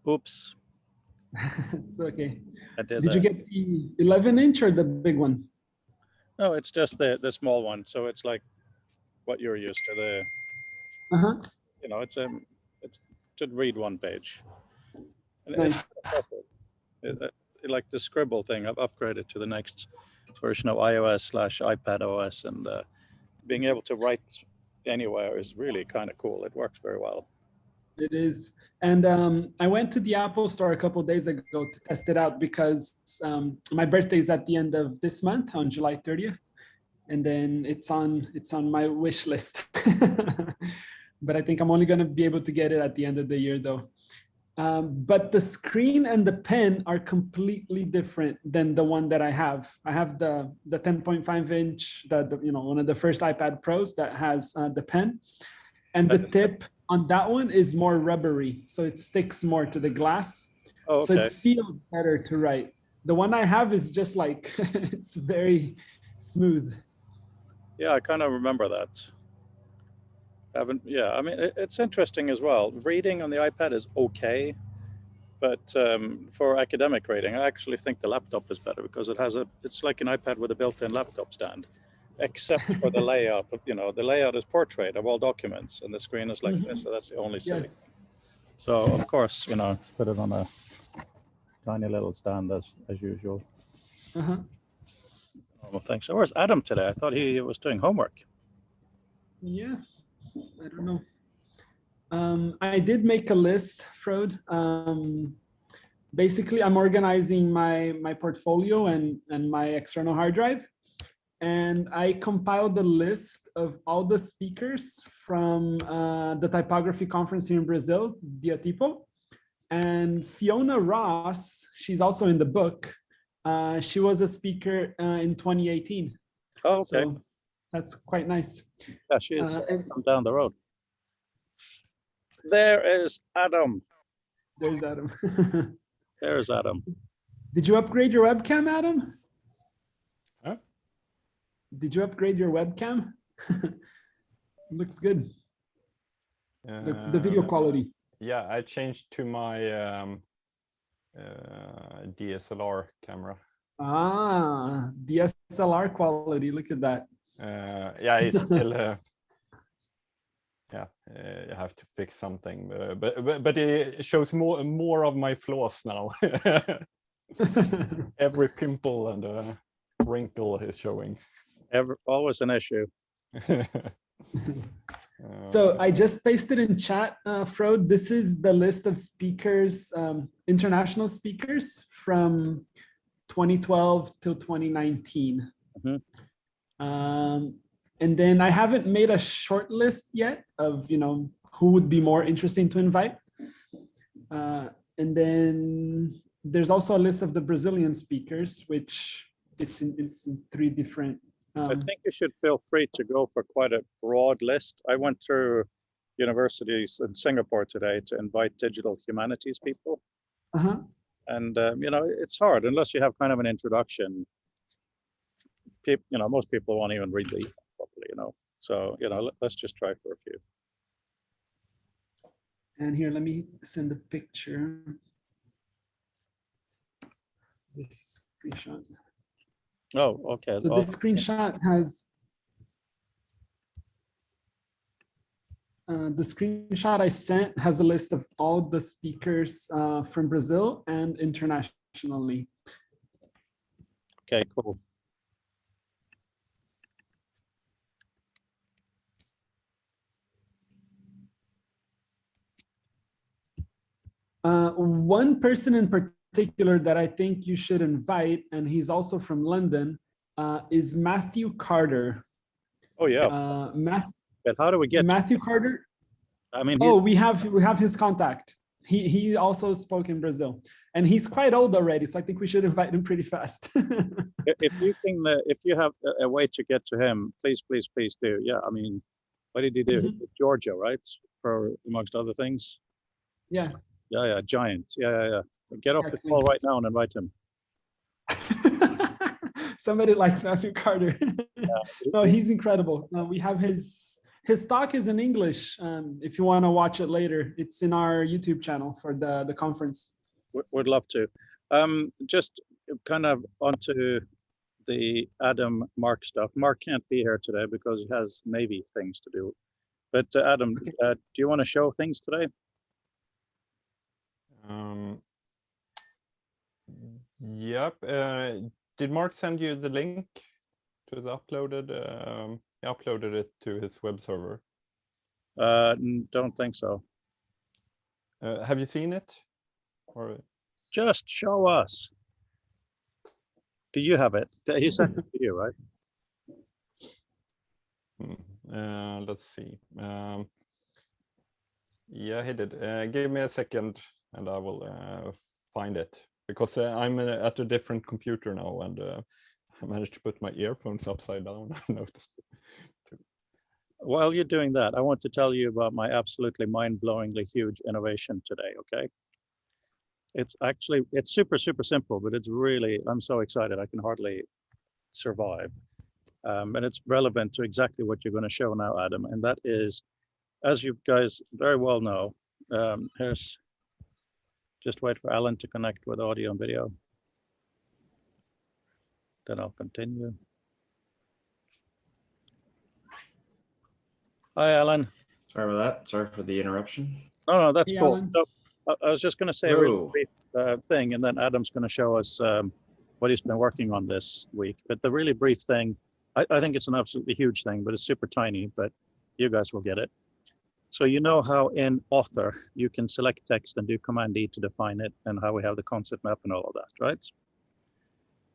Oops, It's okay. I did Did you that. get the 11-inch or the big one? No, it's just the small one. So it's like what you're used to. Uh-huh. It's to read one page, and it's Nice. impressive. Like the Scribble thing, I've upgraded to the next version of iOS/iPad OS, and being able to write anywhere is really kind of cool. It works very well. It is. And I went to the Apple Store a couple of days ago to test it out because my birthday is at the end of this month on July 30th. And then it's on my wish list. But I think I'm only going to be able to get it at the end of the year though. But the screen and the pen are completely different than the one that I have. I have the 10.5-inch, one of the first iPad Pros that has the pen, and the tip on that one is more rubbery, so it sticks more to the glass. Oh, So okay. it feels better to write. The one I have is just like it's very smooth. Yeah, I kind of remember that. Yeah, I mean, it's interesting as well. Reading on the iPad is okay, but for academic reading, I actually think the laptop is better because it's like an iPad with a built-in laptop stand, except for the layout. The layout is portrait of all documents, and the screen is like this. So that's the only silly. Yes. So of course, put it on a tiny little stand as usual. Uh-huh. Oh, well, thanks. So where's Adam today? I thought he was doing homework. Yeah, I don't know. I did make a list, Frode. Basically, I'm organizing my portfolio and my external hard drive. And I compiled the list of all the speakers from the typography conference here in Brazil, Diatipo. And Fiona Ross, she's also in the book. She was a speaker in 2018. Oh, okay. So that's quite nice. Yeah, she is down the road. There is Adam. There's Adam. There's Adam. Did you upgrade your webcam, Adam? Huh? Did you upgrade your webcam? Looks good. The video quality. Yeah, I changed to my DSLR camera. Ah, DSLR quality. Look at that. Yeah, it's still. You have to fix something, but it shows more of my flaws now. Every pimple and wrinkle is showing. Always an issue. So I just pasted in chat, Frode. This is the list of speakers, international speakers from 2012 till 2019. And then I haven't made a short list yet of who would be more interesting to invite. And then there's also a list of the Brazilian speakers, which it's in 3 different. I think you should feel free to go for quite a broad list. I went through universities in Singapore today to invite digital humanities people. And it's hard unless you have kind of an introduction. Most people won't even read the email properly, So let's just try for a few. And here, let me send a picture. This screenshot. Oh, okay. So this screenshot has the screenshot I sent has a list of all the speakers from Brazil and internationally. Okay, cool. One person in particular that I think you should invite, and he's also from London, is Matthew Carter. Oh yeah. But how do we get Matthew Carter? I mean, we have his contact. He also spoke in Brazil, and he's quite old already, so I think we should invite him pretty fast. if you have a way to get to him, please do. Yeah, I mean, what did he do? Georgia, right? For amongst other things. Yeah. Yeah, giant. Yeah. Get off the call right now and invite him. Somebody likes Matthew Carter. No, he's incredible. We have his his talk is in English. If you want to watch it later, it's in our YouTube channel for the conference. Would love to. Just kind of onto the Adam Mark stuff. Mark can't be here today because he has Navy things to do. But Adam, do you want to show things today? Yep. Did Mark send you the link to the uploaded? He uploaded it to his web server. Don't think so. Have you seen it? Or Just show us. Do you have it? He sent it to you, right? let's see. Yeah, he did. Give me a second, and I will find it, because I'm at a different computer now, and I managed to put my earphones upside down. I noticed. While you're doing that, I want to tell you about my absolutely mind-blowingly huge innovation today, okay? It's super, super simple, but it's really, I'm so excited I can hardly survive. And it's relevant to exactly what you're going to show now, Adam, and that is, as you guys very well know, here's, just wait for Alan to connect with audio and video. Then I'll continue. Hi, Alan. Sorry about that. Sorry for the interruption. No, that's Hey, cool. Alan. So, I was just going to say a really brief thing, and then Adam's going to show us what he's been working on this week. But the really brief thing, I think it's an absolutely huge thing, but it's super tiny, but you guys will get it. So you know how in Author, you can select text and do Command D to define it, and how we have the concept map and all of that, right?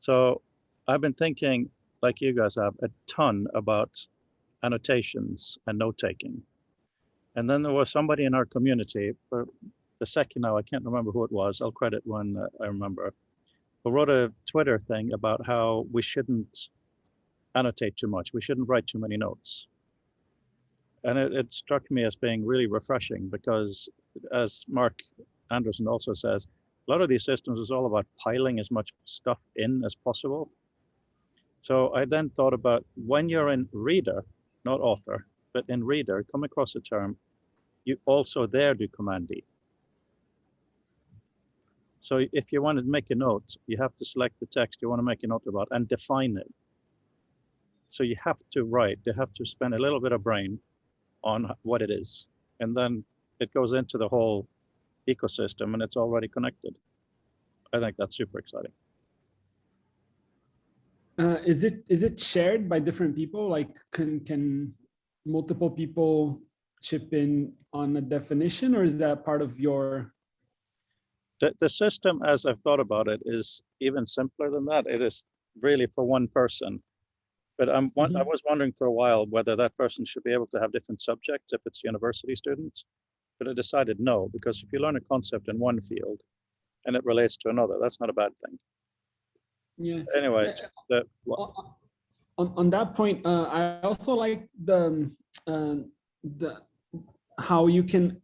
So I've been thinking, like you guys have, a ton about annotations and note-taking. And then there was somebody in our community, for the second now, I can't remember who it was, I'll credit when I remember, who wrote a Twitter thing about how we shouldn't annotate too much, we shouldn't write too many notes. And it struck me as being really refreshing, because as Mark Anderson also says, a lot of these systems is all about piling as much stuff in as possible. So I then thought about, when you're in Reader, not Author, but in Reader, come across a term, you also there do Command D. So if you want to make a note, you have to select the text you want to make a note about and define it. So you have to write, you have to spend a little bit of brain on what it is. And then it goes into the whole ecosystem and it's already connected. I think that's super exciting. Is it shared by different people? Like, can multiple people chip in on a definition, or is that part of your? The system, as I've thought about it, is even simpler than that. It is really for one person. But I was wondering for a while whether that person should be able to have different subjects if it's university students. But I decided no, because if you learn a concept in one field and it relates to another, that's not a bad thing. Yeah. Anyway, on that point, I also like the how you can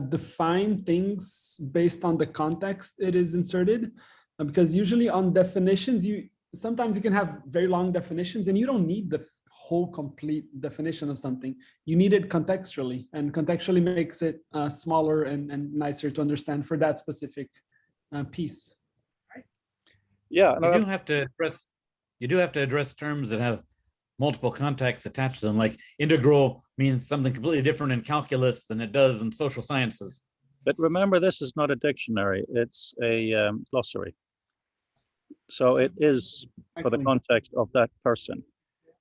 define things based on the context it is inserted, because usually on definitions, sometimes you can have very long definitions and you don't need the whole complete definition of something. You need it contextually, and contextually makes it smaller and nicer to understand for that specific piece. yeah, You do have to address terms that have multiple contexts attached to them. Like integral means something completely different in calculus than it does in social sciences. but remember, this is not a dictionary, it's a glossary. So it is for the context of that person.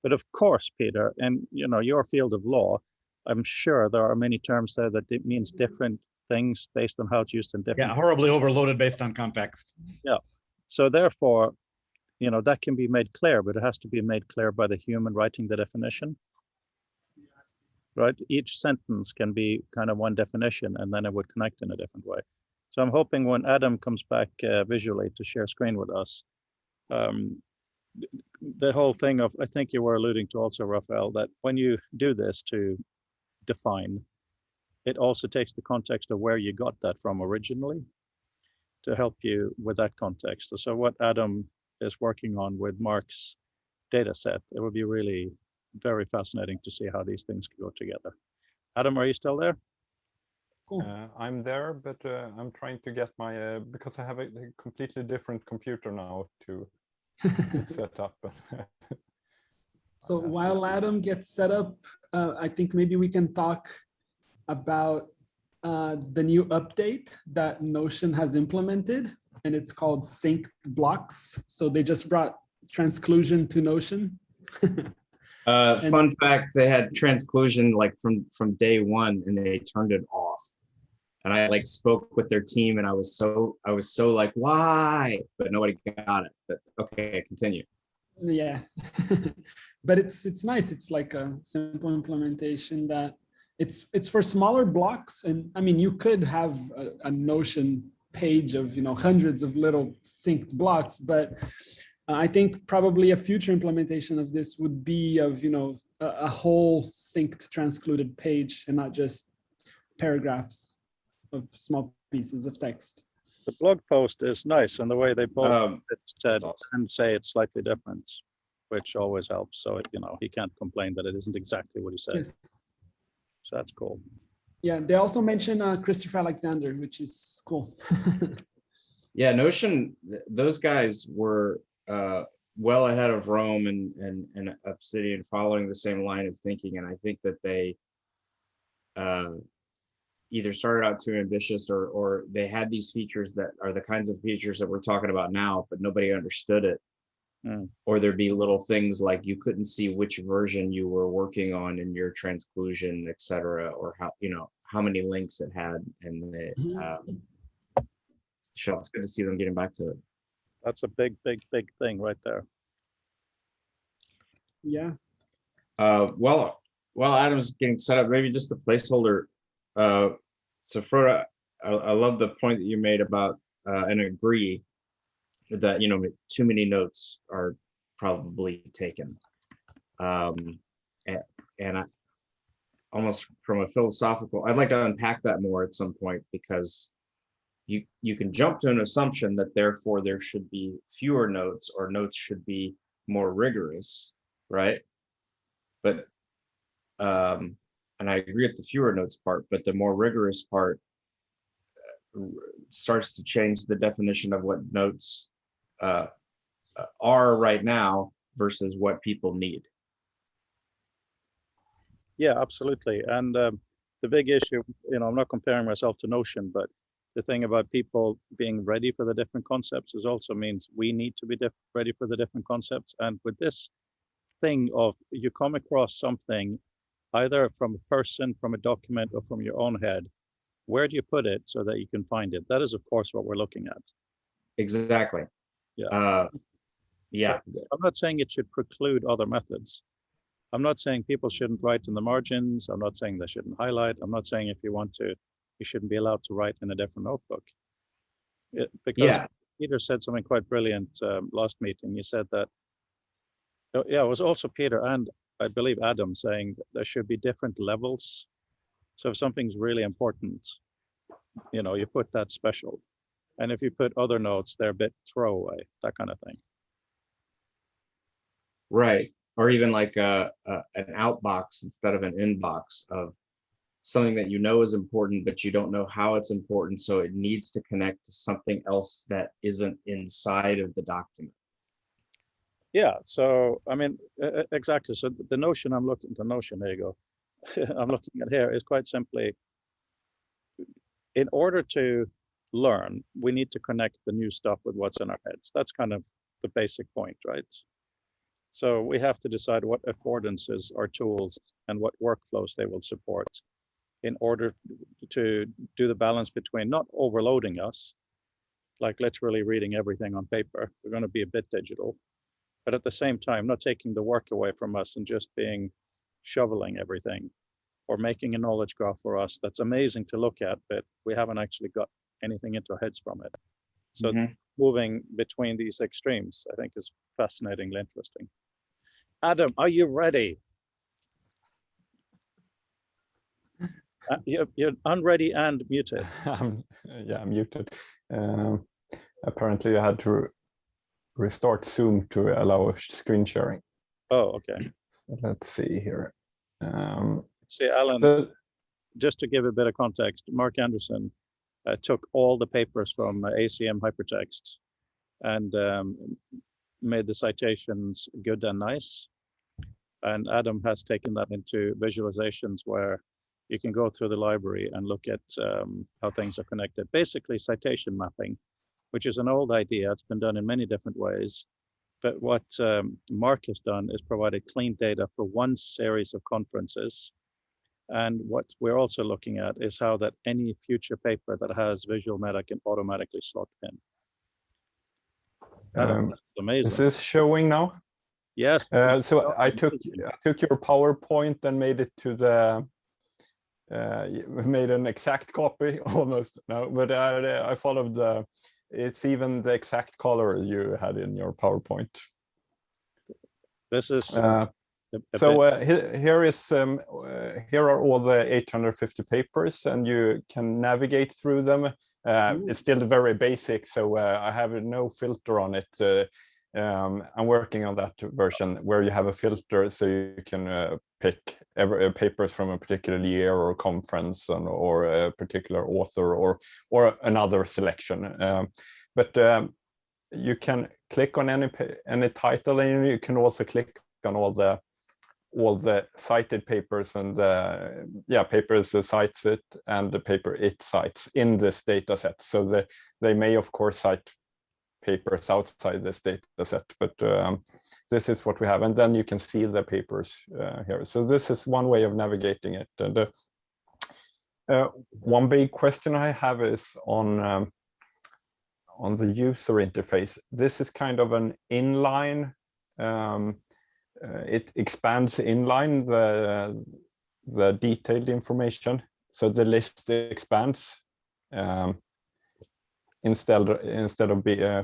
But of course, Peter, in your field of law, I'm sure there are many terms there that it means different things based on how it's used in different. Yeah, horribly overloaded based on context. Yeah. So therefore, that can be made clear, but it has to be made clear by the human writing the definition. Right? Each sentence can be kind of one definition, and then it would connect in a different way. So I'm hoping when Adam comes back visually to share screen with us, the whole thing of, I think you were alluding to also, Raphael, that when you do this to define, it also takes the context of where you got that from originally to help you with that context. So what Adam is working on with Mark's data set, it would be really very fascinating to see how these things go together. Adam, are you still there? Cool. I'm there, but I'm trying to get my because I have a completely different computer now to set up. So while Adam gets set up, I think maybe we can talk about the new update that Notion has implemented, and it's called Synced Blocks. So they just brought transclusion to Notion. Fun fact: they had transclusion like from day one, and they turned it off. And I like spoke with their team, and I was so like, why? But nobody got it. But okay, continue. Yeah, but it's nice. It's like a simple implementation that it's for smaller blocks. And I mean, you could have a Notion page of, you know, hundreds of little synced blocks, but I think probably a future implementation of this would be of, you know, a whole synced transcluded page and not just paragraphs of small pieces of text. The blog post is nice, and the way they both That's awesome. and say it's slightly different, which always helps. So, you know, he can't complain that it isn't exactly what he said. Yes. So that's cool. Yeah, they also mention Christopher Alexander, which is cool. Yeah, Notion. Those guys were well ahead of Rome and Obsidian, following the same line of thinking. And I think that they either started out too ambitious, or they had these features that are the kinds of features that we're talking about now, but nobody understood it. Or there'd be little things like you couldn't see which version you were working on in your transclusion, et cetera, or how, you know, how many links it had. And so it's good to see them getting back to it. That's a big thing right there. Yeah. Well, while Adam's getting set up, maybe just a placeholder. So for I love the point that you made about and agree that, you know, too many notes are probably taken. And I almost from a philosophical, I'd like to unpack that more at some point, because you can jump to an assumption that therefore there should be fewer notes, or notes should be more rigorous, right? But and I agree with the fewer notes part, but the more rigorous part starts to change the definition of what notes are right now versus what people need. Yeah, absolutely. And the big issue, you know, I'm not comparing myself to Notion, but the thing about people being ready for the different concepts is also means we need to be ready for the different concepts. And with this thing of you come across something either from a person, from a document, or from your own head, where do you put it so that you can find it? That is, of course, what we're looking at. Exactly. Yeah. Yeah. So I'm not saying it should preclude other methods. I'm not saying people shouldn't write in the margins. I'm not saying they shouldn't highlight. I'm not saying if you want to, you shouldn't be allowed to write in a different notebook. Because Peter said something quite brilliant last meeting. He said that, yeah, it was also Peter and I believe Adam saying that there should be different levels. So if something's really important, you know, you put that special. And if you put other notes, they're a bit throwaway, that kind of thing. Right. Or even like an outbox instead of an inbox of something that you know is important, but you don't know how it's important. So it needs to connect to something else that isn't inside of the document. Yeah, so I mean, exactly. So the Notion I'm looking, the Notion, there you go. I'm looking at here is quite simply, in order to learn, we need to connect the new stuff with what's in our heads. That's kind of the basic point, right? So we have to decide what affordances are tools and what workflows they will support in order to do the balance between not overloading us, like literally reading everything on paper. We're going to be a bit digital, but at the same time, not taking the work away from us and just being shoveling everything or making a knowledge graph for us that's amazing to look at, but we haven't actually got anything into our heads from it. So moving between these extremes, I think, is fascinatingly interesting. Adam, are you ready? You're unready and muted. Yeah, I'm muted. Apparently, I had to restart Zoom to allow screen sharing. Oh, okay. let's see here. See, Alan, So, just to give a bit of context, Mark Anderson took all the papers from ACM Hypertext and made the citations good and nice. And Adam has taken that into visualizations where you can go through the library and look at how things are connected. Basically, citation mapping, which is an old idea. It's been done in many different ways. But what Mark has done is provided clean data for one series of conferences. And what we're also looking at is how that any future paper that has visual meta can automatically slot in. Adam, that's is amazing. this showing now? Yes. So I took your PowerPoint and made it to the made an exact copy almost. No, but I followed the. It's even the exact color you had in your PowerPoint. This is so here are all the 850 papers, and you can navigate through them. It's still very basic, so I have no filter on it. I'm working on that version where you have a filter, so you can pick papers from a particular year or conference, or a particular author, or another selection. But you can click on any title, and you can also click on all the cited papers and papers cites it and the paper it cites in this data set. So they may of course cite papers outside this data set, but this is what we have, and then you can see the papers here. So this is one way of navigating it. And one big question I have is on the user interface. This is kind of an inline. It expands inline the detailed information, so the list expands instead of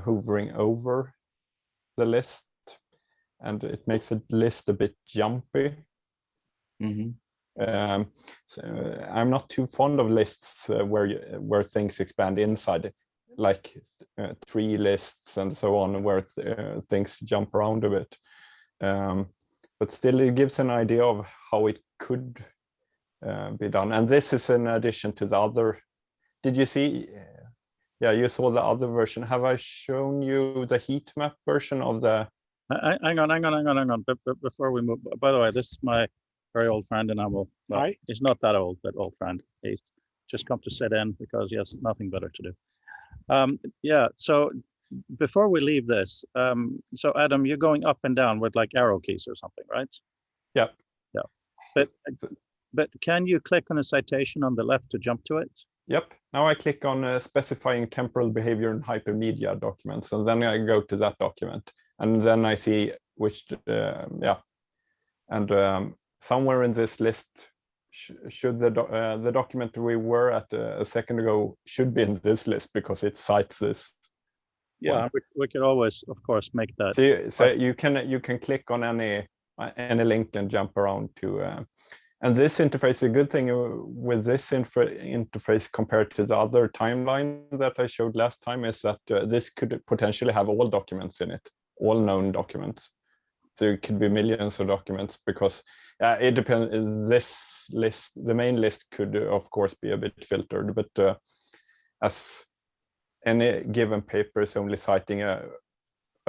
hovering over the list, and it makes the list a bit jumpy. So I'm not too fond of lists where things expand inside, like tree lists and so on, where things jump around a bit. But still, it gives an idea of how it could be done. And this is in addition to the other. Did you see? Yeah, you saw the other version. Have I shown you the heat map version of the? Hang on. Before we move, by the way, this is my very old friend, and he's not that old, but old friend. He's just come to sit in because he has nothing better to do. Yeah, so before we leave this, so Adam, you're going up and down with like arrow keys or something, right? Yeah. Yeah. But can you click on a citation on the left to jump to it? Yep. Now I click on specifying temporal behavior in hypermedia documents, and then I go to that document, and then I see which, and somewhere in this list, should the document we were at a second ago should be in this list because it cites this. Yeah, we could always, of course, make that. So you can click on any link and jump around to. And this interface, a good thing with this interface compared to the other timeline that I showed last time, is that this could potentially have all documents in it, all known documents. So it could be millions of documents, because it depends. This list, the main list, could of course be a bit filtered, but as any given paper is only citing a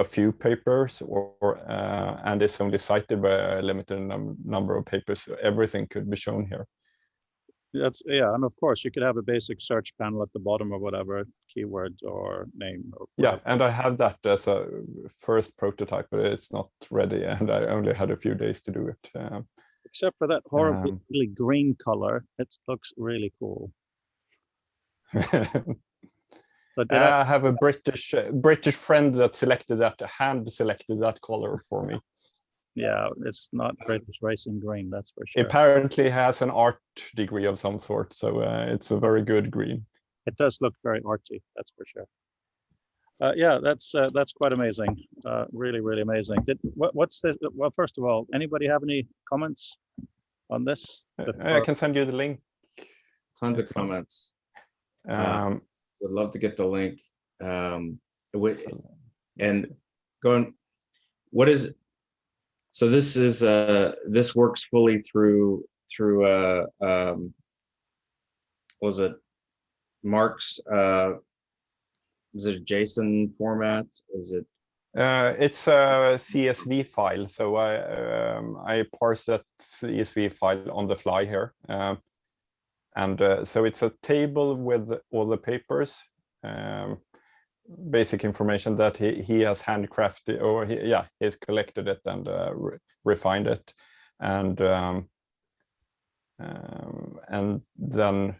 few papers, and it's only cited by a limited number of papers, everything could be shown here. And of course you could have a basic search panel at the bottom or whatever, keyword or name. Or yeah, and I have that as a first prototype, but it's not ready, and I only had a few days to do it. Except for that horribly green color, it looks really cool. I have a British friend that hand selected that color for me. Yeah, it's not British Racing Green, that's for sure. Apparently has an art degree of some sort, so it's a very good green. It does look very arty, that's for sure. Yeah, that's quite amazing. Really, really amazing. What's this? Well, first of all, anybody have any comments on this? I can send you the link. Tons of comments. Would love to get the link. And going, what is, So this is this works fully through was it Mark's is it a JSON format? Is it? It's a CSV file, so I parse that CSV file on the fly here, and so it's a table with all the papers, basic information that he has handcrafted, or he's collected it and refined it, and then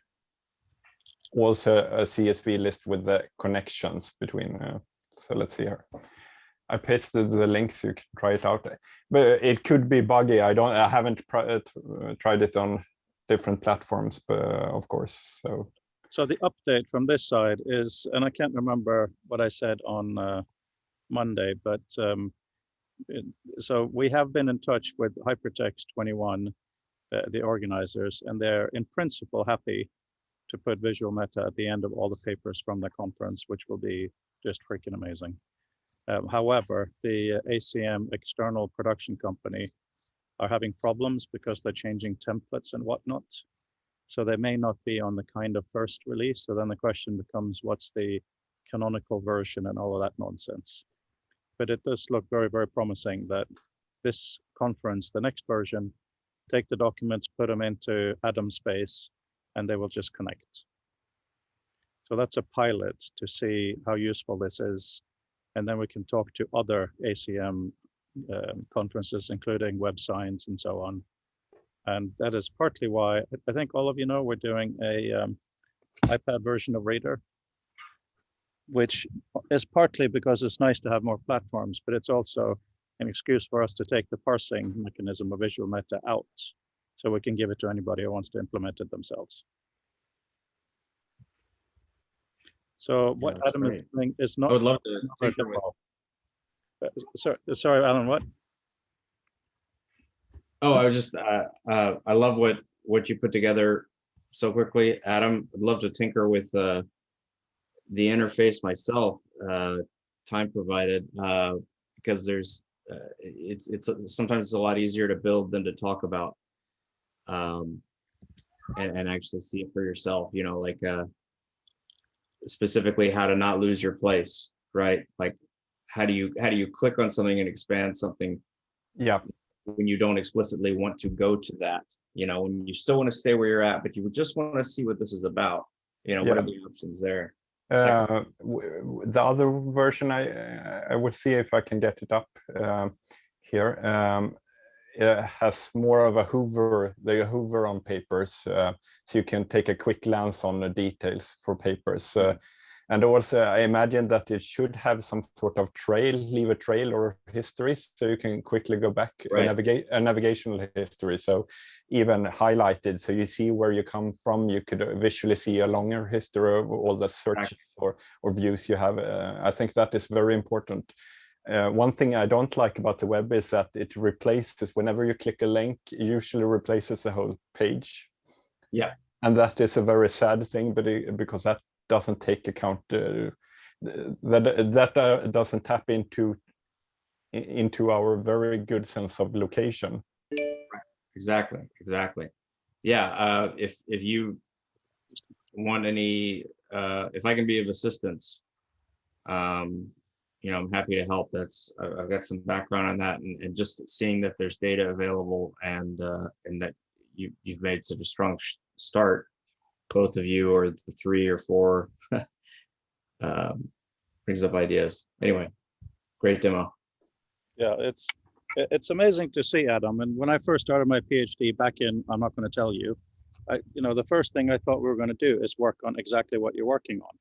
also a CSV list with the connections between. So let's see here. I pasted the link so you can try it out, but it could be buggy. I haven't tried it on different platforms, but of course. So the update from this side is, and I can't remember what I said on Monday, but so we have been in touch with Hypertext 21, the organizers, and they're in principle happy to put visual meta at the end of all the papers from the conference, which will be just freaking amazing. However, the ACM external production company are having problems because they're changing templates and whatnot. So they may not be on the kind of first release. So then the question becomes, what's the canonical version and all of that nonsense? But it does look very, very promising that this conference, the next version, take the documents, put them into Atom Space, and they will just connect. So that's a pilot to see how useful this is. And then we can talk to other ACM conferences, including Web Science and so on. And that is partly why I think all of you know we're doing a iPad version of Reader, which is partly because it's nice to have more platforms, but it's also an excuse for us to take the parsing mechanism of visual meta out, so we can give it to anybody who wants to implement it themselves. So what Adam is doing is not. I would love to tinker with. Sorry, Alan. What? Oh, I was just I love what you put together so quickly, Adam. I'd love to tinker with the interface myself, time provided, because there's it's sometimes it's a lot easier to build than to talk about, and actually see it for yourself. You know, like specifically how to not lose your place, right? Like how do you click on something and expand something? Yeah. When you don't explicitly want to go to that, you know, when you still want to stay where you're at, but you just want to see what this is about, you know, what are the options there? The other version, I would see if I can get it up here. It has more of a hover, the hover on papers, so you can take a quick glance on the details for papers. And also, I imagine that it should have some sort of trail, leave a trail or history, so you can quickly go back and navigate a navigational history. So even highlighted, so you see where you come from. You could visually see a longer history of all the searches or views you have. I think that is very important. One thing I don't like about the web is that it replaces, whenever you click a link, it usually replaces the whole page. Yeah. And that is a very sad thing, but because that doesn't take account, that doesn't tap into our very good sense of location. Exactly. Yeah. If you want any, if I can be of assistance, you know, I'm happy to help. I've got some background on that, and just seeing that there's data available, and that you've made such a strong start, both of you, or the 3 or 4, brings up ideas. Anyway, great demo. Yeah, it's amazing to see, Adam. And when I first started my PhD back in, I'm not going to tell you, the first thing I thought we were going to do is work on exactly what you're working on.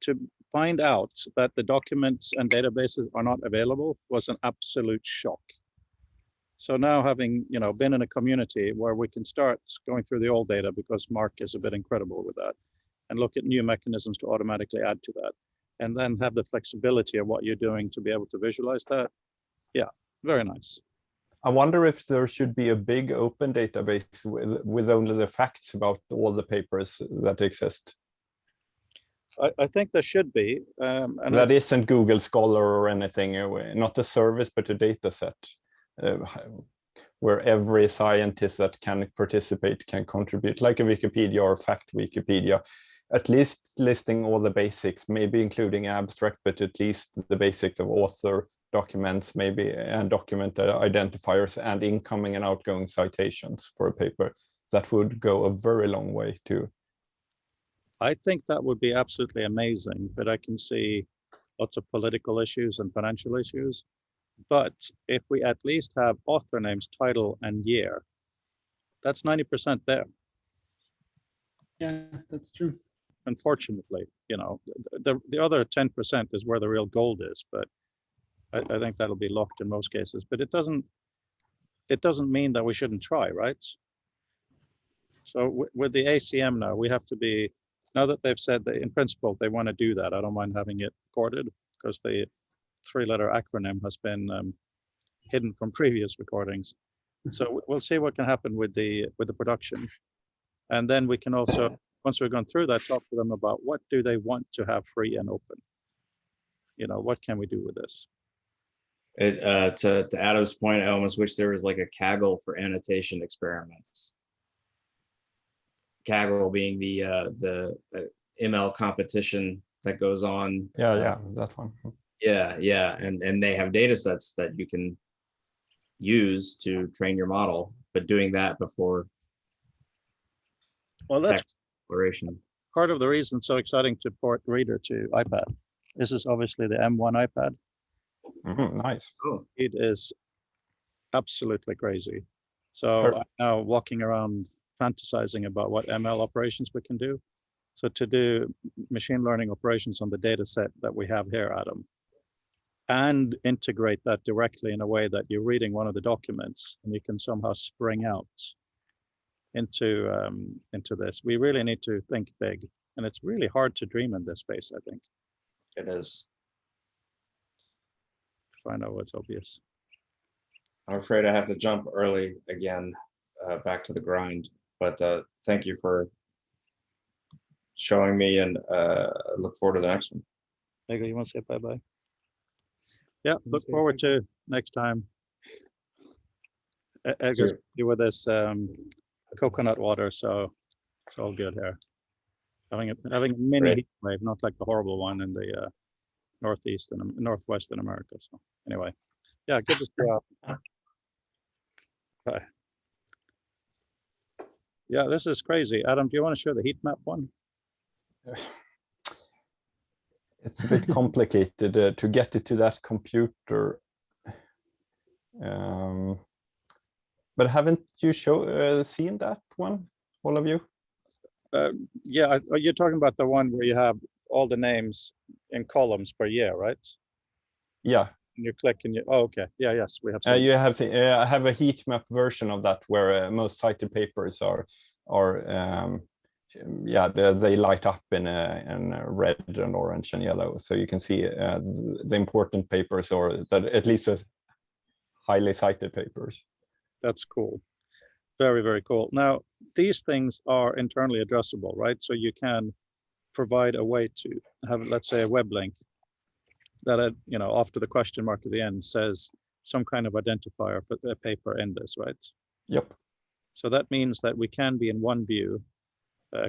To find out that the documents and databases are not available was an absolute shock. So now, having been in a community where we can start going through the old data, because Mark is a bit incredible with that, and look at new mechanisms to automatically add to that, and then have the flexibility of what you're doing to be able to visualize that. Yeah, very nice. I wonder if there should be a big open database with only the facts about all the papers that exist. I think there should be. And that isn't Google Scholar or anything, not a service, but a data set. where every scientist that can participate can contribute, like a Wikipedia or fact Wikipedia, at least listing all the basics, maybe including abstract, but at least the basics of author, documents, maybe, and document identifiers and incoming and outgoing citations for a paper. That would go a very long way too. I think that would be absolutely amazing, but I can see lots of political issues and financial issues. But if we at least have author names, title, and year, that's 90% there. Yeah, that's true. Unfortunately, you know, the other 10% is where the real gold is, but I think that'll be locked in most cases. But it doesn't mean that we shouldn't try, right? So with the ACM now, we have to be, now that they've said that in principle they want to do that, I don't mind having it recorded, because the 3-letter acronym has been hidden from previous recordings. So we'll see what can happen with the production, and then we can also, once we've gone through that, talk to them about what do they want to have free and open. You know, what can we do with this? To Adam's point, I almost wish there was like a Kaggle for annotation experiments. Kaggle being the ML competition that goes on. Yeah, that one. Yeah, and they have data sets that you can use to train your model, but doing that before That's text exploration. part of the reason it's so exciting to port Reader to iPad. This is obviously the M1 iPad. Nice. Oh. It is absolutely crazy. So I'm now walking around fantasizing about what ML operations we can do. So to do machine learning operations on the data set that we have here, Adam, and integrate that directly in a way that you're reading one of the documents and you can somehow spring out into this. We really need to think big, and it's really hard to dream in this space, I think. It is. If I know what's obvious. I'm afraid I have to jump early again, back to the grind, but thank you for showing me, and look forward to the next one. Lego, you want to say bye-bye? Yeah, look forward to next time. Edgar's with this coconut water, so it's all good here. Having a mini heat wave, not like the horrible one in the northeast and northwestern America. So anyway, yeah, good to see you. Bye. Yeah, this is crazy. Adam, do you want to show the heat map one? It's a bit complicated to get it to that computer. But haven't you seen that one, all of you? Yeah, you're talking about the one where you have all the names in columns per year, right? Yeah. And you click and you, oh, okay. Yeah, yes, we have. You have I have a heat map version of that where most cited papers are yeah, they light up in red and orange and yellow, so you can see the important papers, or that at least the highly cited papers. That's cool. Very, very cool. Now, these things are internally addressable, right? So you can provide a way to have, let's say, a web link that, you know, after the question mark at the end says some kind of identifier for the paper in this, right? Yep. So that means that we can be in one view,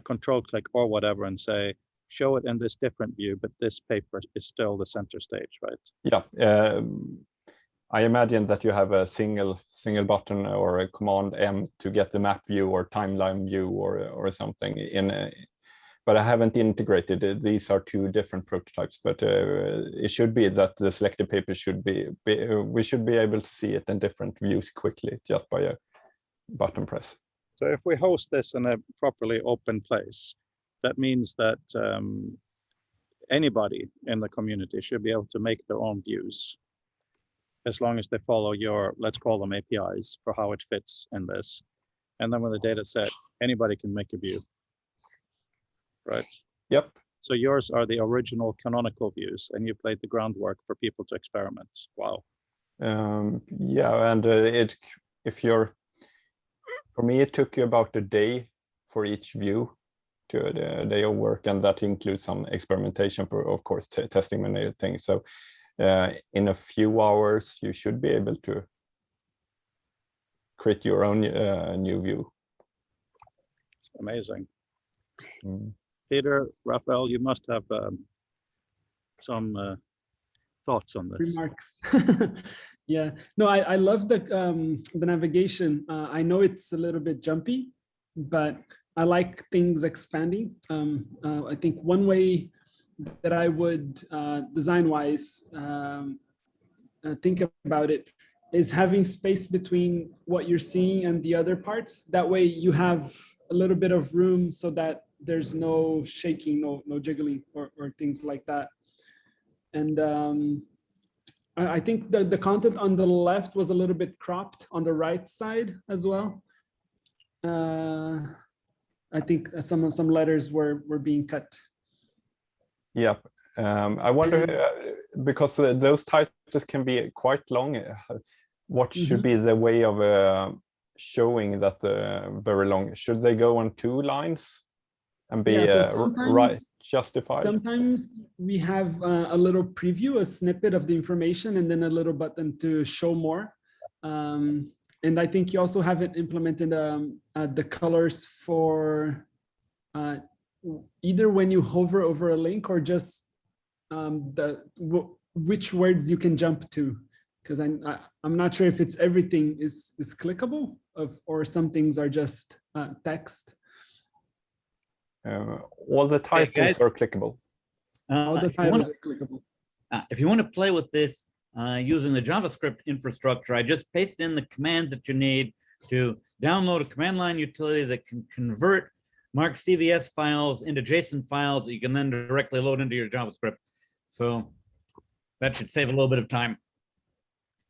control click or whatever, and say, show it in this different view, but this paper is still the center stage, right? Yeah. I imagine that you have a single button or a command M to get the map view or timeline view or something in. But I haven't integrated it. These are two different prototypes, but it should be that the selected paper should be we should be able to see it in different views quickly just by a button press. So if we host this in a properly open place, that means that anybody in the community should be able to make their own views, as long as they follow your, let's call them APIs, for how it fits in this. And then with the data set, anybody can make a view, right? Yep. So yours are the original canonical views, and you played the groundwork for people to experiment. Wow. Yeah, and for me, it took you about a day for each view, to a day of work, and that includes some experimentation for, of course, testing many things. So in a few hours, you should be able to create your own new view. Amazing. Mm. Peter, Raphael, you must have some thoughts on this. Remarks. Yeah, no, I love the navigation. I know it's a little bit jumpy, but I like things expanding. I think one way that I would design-wise think about it is having space between what you're seeing and the other parts. That way you have a little bit of room so that there's no shaking, no jiggling or things like that. And I think the content on the left was a little bit cropped on the right side as well. I think some letters were being cut. Yep. I wonder, because those titles can be quite long, what should be the way of showing that very long? Should they go on 2 lines and be right justified? Sometimes we have a little preview, a snippet of the information, and then a little button to show more. And I think you also have it implemented the colors for either when you hover over a link or just which words you can jump to, because I'm not sure if it's everything is clickable or some things are just text. All the titles are clickable. All the titles are clickable. If you want to play with this using the JavaScript infrastructure, I just paste in the commands that you need to download a command line utility that can convert Mark CVS files into JSON files that you can then directly load into your JavaScript. So that should save a little bit of time.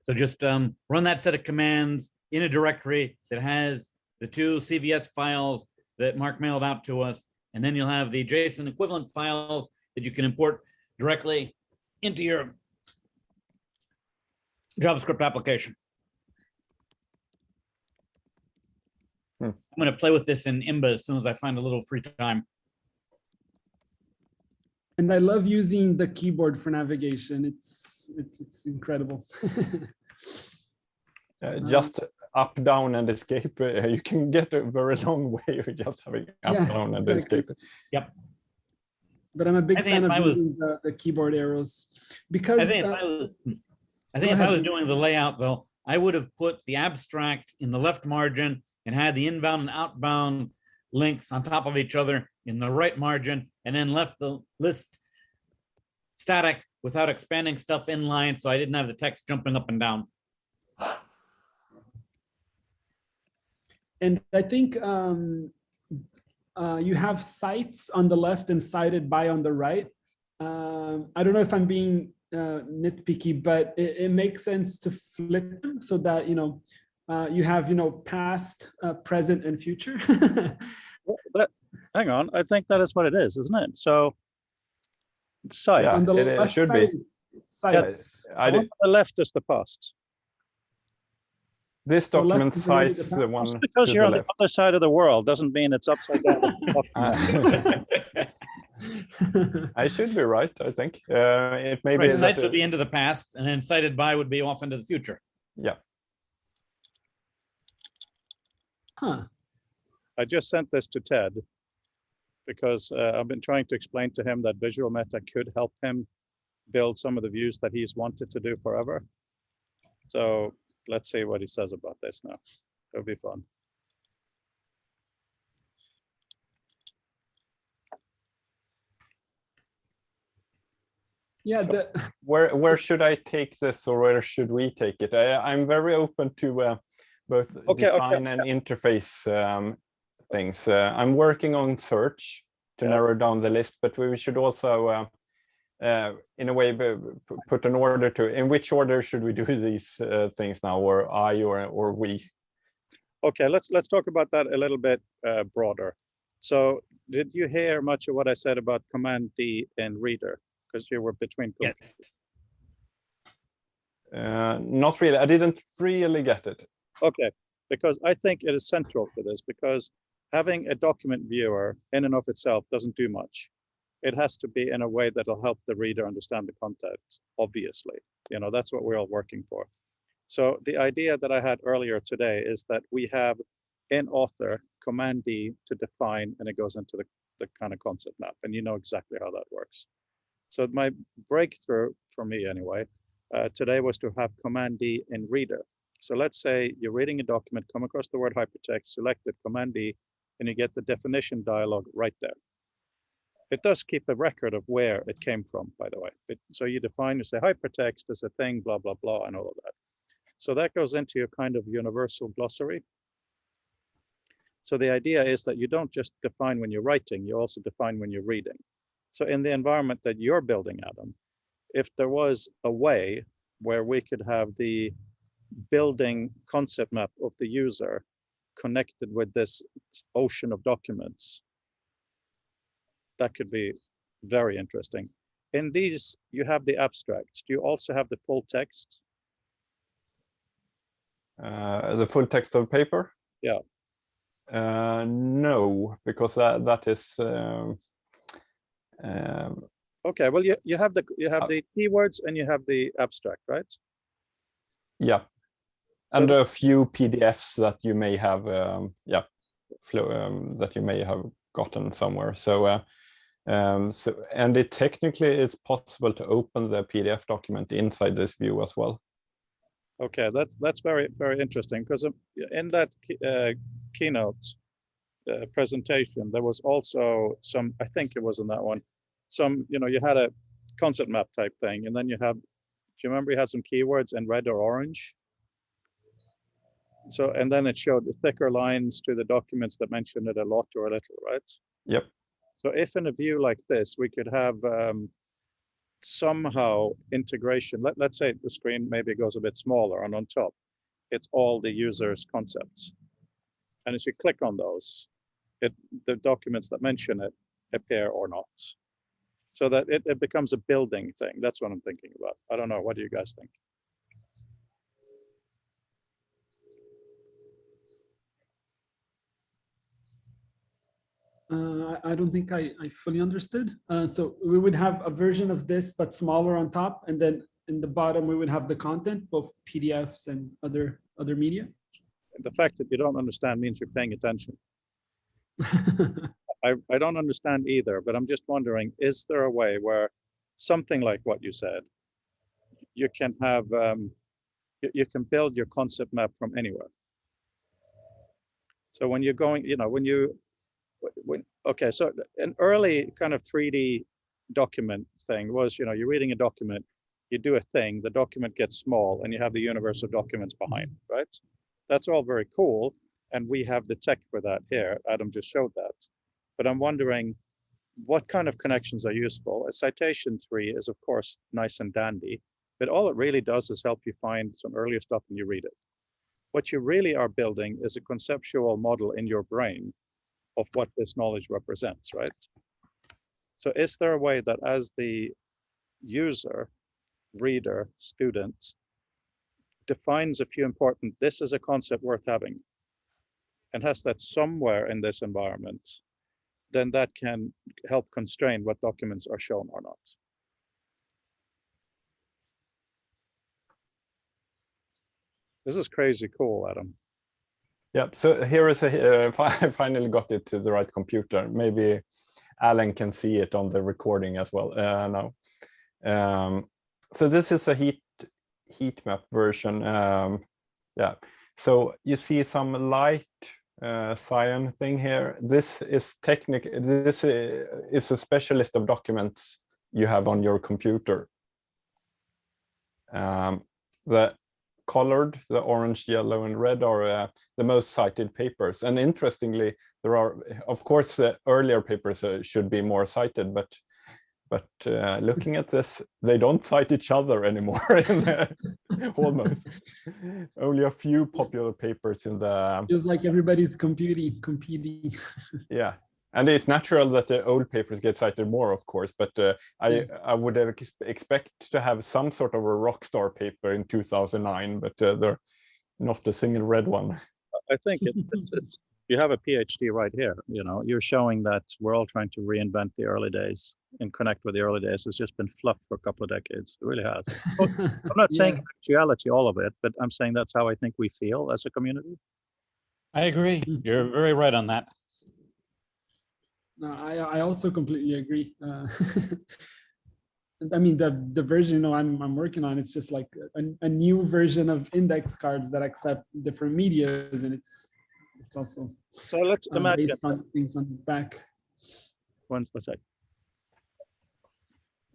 So just run that set of commands in a directory that has the 2 CVS files that Mark mailed out to us, and then you'll have the JSON equivalent files that you can import directly into your JavaScript application. I'm going to play with this in Imba as soon as I find a little free time. And I love using the keyboard for navigation. It's incredible. Just up, down, and escape. You can get a very long way of just having up, down, and escape. Yep. But I'm a big fan of using the keyboard arrows because I think if I was doing the layout though, I would have put the abstract in the left margin and had the inbound and outbound links on top of each other in the right margin, and then left the list static without expanding stuff inline, so I didn't have the text jumping up and down. And I think you have sites on the left and cited by on the right. I don't know if I'm being nitpicky, but it makes sense to flip them so that, you have, past, present, and future. But hang on, I think that is what it is, isn't it? So, site. Yeah, on the it left should side, be. sites. On the left is the past. This So left document is really cites the the past. one Just because to you're the on the left. other side of the world doesn't mean it's upside down. I should be right, I think. It may be Right, that, sites would be into the past, and then cited by would be off into the future. yeah. Huh. I just sent this to Ted because I've been trying to explain to him that Visual Meta could help him build some of the views that he's wanted to do forever. So let's see what he says about this now. It'll be fun. Yeah, So where should I take this, or where should we take it? I'm very open to both design and interface things. I'm working on search to narrow down the list, but we should also in a way put an order to in which order should we do these things now, or I or we. Okay, let's talk about that a little bit broader. So did you hear much of what I said about Command D in Reader? Because you were between. Yes. Not really. I didn't really get it. Okay, because I think it is central to this, because having a document viewer in and of itself doesn't do much. It has to be in a way that'll help the reader understand the content, obviously. That's what we're all working for. So the idea that I had earlier today is that we have in author Command D to define, and it goes into the kind of concept map, and you know exactly how that works. So my breakthrough for me anyway, today was to have Command D in Reader. So let's say you're reading a document, come across the word hypertext, select it, Command D, and you get the definition dialog right there. It does keep a record of where it came from, by the way. So you define, you say hypertext is a thing, blah, blah, blah, and all of that. So that goes into your kind of universal glossary. So the idea is that you don't just define when you're writing, you also define when you're reading. So in the environment that you're building, Adam, if there was a way where we could have the building concept map of the user connected with this ocean of documents, that could be very interesting. In these, you have the abstracts. Do you also have the full text? The full text of paper? Yeah. No, because that is okay. Well, you have the keywords and you have the abstract, right? Yeah, So and a few PDFs that you may have, yeah, that you may have gotten somewhere. So, and it technically it's possible to open the PDF document inside this view as well. Okay, that's very, very interesting, because in that keynote presentation, there was also some, I think it was in that one, some, you had a concept map type thing, and then you have, do you remember you had some keywords in red or orange? So, and then it showed the thicker lines to the documents that mentioned it a lot or a little, right? Yep. So if in a view like this, we could have somehow integration, let's say the screen maybe goes a bit smaller, and on top, it's all the user's concepts. And as you click on those, the documents that mention it appear or not. So that it becomes a building thing. That's what I'm thinking about. I don't know. What do you guys think? I don't think I fully understood. So we would have a version of this, but smaller on top, and then in the bottom we would have the content, both PDFs and other media. The fact that you don't understand means you're paying attention. I don't understand either, but I'm just wondering, is there a way where something like what you said, you can have, you can build your concept map from anywhere? So when you're going, okay, so an early kind of 3D document thing was, you're reading a document, you do a thing, the document gets small, and you have the universe of documents behind, right? That's all very cool, and we have the tech for that here. Adam just showed that. But I'm wondering, what kind of connections are useful? A citation tree is, of course, nice and dandy, but all it really does is help you find some earlier stuff when you read it. What you really are building is a conceptual model in your brain of what this knowledge represents, right? So is there a way that as the user, reader, student, defines a few important, this is a concept worth having, and has that somewhere in this environment, then that can help constrain what documents are shown or not. This is crazy cool, Adam. Yeah, so here is I finally got it to the right computer. Maybe Alan can see it on the recording as well now. So this is a heat map version. Yeah, so you see some light cyan thing here. This is this is a special list of documents you have on your computer. The colored, the orange, yellow, and red are the most cited papers. And interestingly, there are, of course, earlier papers should be more cited, but looking at this, they don't cite each other anymore. Almost only a few popular papers in the. Feels like everybody's competing. Yeah, and it's natural that the old papers get cited more, of course. But I would expect to have some sort of a rockstar paper in 2009, but they're not a single red one. I think you have a PhD right here. You know, you're showing that we're all trying to reinvent the early days and connect with the early days. It's just been fluff for a couple of decades. It really has. I'm not saying Yeah. actuality, all of it, but I'm saying that's how I think we feel as a community. I agree. You're very right on that. No, I also completely agree. I mean, the version I'm working on, it's just like a new version of index cards that accept different medias, and it's also So let's imagine. based on things on the back. One sec.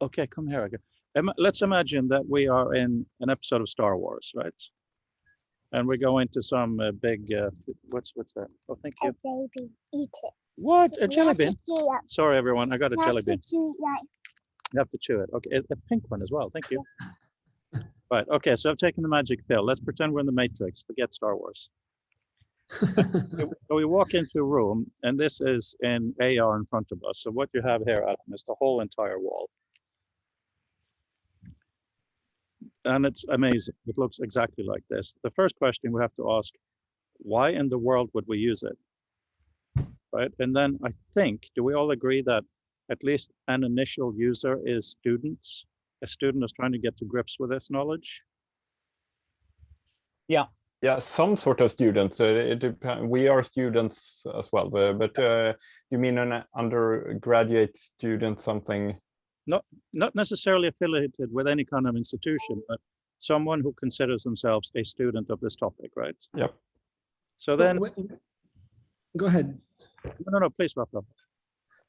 Okay, come here again. Let's imagine that we are in an episode of Star Wars, right? And we go into some big, what's that? Oh, thank you. A baby, eat it. What? A jelly bean? Yeah. Sorry, everyone. I got a You jelly have to bean. chew, yeah. You have to chew it. Okay, a pink one as well. Thank you. Right. Okay, so I've taken the magic pill. Let's pretend we're in the Matrix. Forget Star Wars. So we walk into a room, and this is in AR in front of us. So what you have here, Adam, is the whole entire wall. And it's amazing. It looks exactly like this. The first question we have to ask, why in the world would we use it? Right. And then I think, do we all agree that at least an initial user is students? A student is trying to get to grips with this knowledge. Yeah, some sort of students. It depends. We are students as well, but you mean an undergraduate student, something? Not necessarily affiliated with any kind of institution, but someone who considers themselves a student of this topic, right? Yep. So then, Go ahead. no, please wrap up.